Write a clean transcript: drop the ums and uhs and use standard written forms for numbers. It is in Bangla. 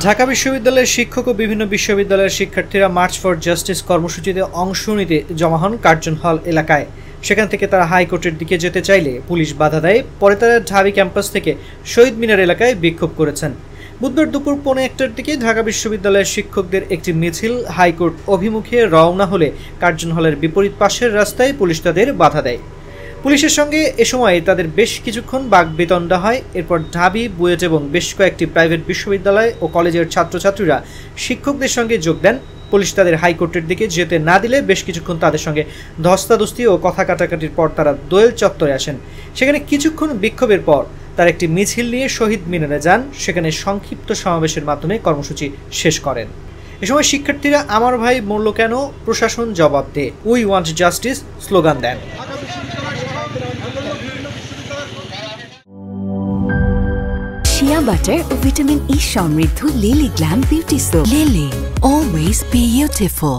ঢাকা বিশ্ববিদ্যালয়ের শিক্ষক ও বিভিন্ন বিশ্ববিদ্যালয়ের শিক্ষার্থীরা মার্চ ফর জাস্টিস কর্মসূচিতে অংশ নিতে জমা হন কার্জন হল এলাকায়। সেখান থেকে তারা হাইকোর্টের দিকে যেতে চাইলে পুলিশ বাধা দেয়। পরে তারা ঢাবি ক্যাম্পাস থেকে শহীদ মিনার এলাকায় বিক্ষোভ করেছেন। বুধবার দুপুর 1:15টার দিকে ঢাকা বিশ্ববিদ্যালয়ের শিক্ষকদের একটি মিছিল হাইকোর্ট অভিমুখে রওনা হলে কার্জন হলের বিপরীত পাশের রাস্তায় পুলিশ তাদের বাধা দেয়। পুলিশের সঙ্গে এ সময় তাদের বেশ কিছুক্ষণ বাকবিতণ্ডা হয়। এরপর ঢাবি, বুয়েট এবং বেশ কয়েকটি প্রাইভেট বিশ্ববিদ্যালয় ও কলেজের ছাত্রছাত্রীরা শিক্ষকদের সঙ্গে যোগ দেন। পুলিশ তাদের হাইকোর্টের দিকে যেতে না দিলে বেশ কিছুক্ষণ তাদের সঙ্গে ধস্তাধস্তি ও কথা কাটাকাটির পর তারা দোয়েল চত্বরে আসেন। সেখানে কিছুক্ষণ বিক্ষোভের পর তারা একটি মিছিল নিয়ে শহীদ মিনারে যান। সেখানে সংক্ষিপ্ত সমাবেশের মাধ্যমে কর্মসূচি শেষ করেন। এ সময় শিক্ষার্থীরা "আমার ভাই মরল কেন, প্রশাসন জবাব দে, উই ওয়ান্ট জাস্টিস" স্লোগান দেন। শিয়া বাটার ও ভিটামিন ই সমৃদ্ধ Lily glam beauty soap. Lily, always beautiful.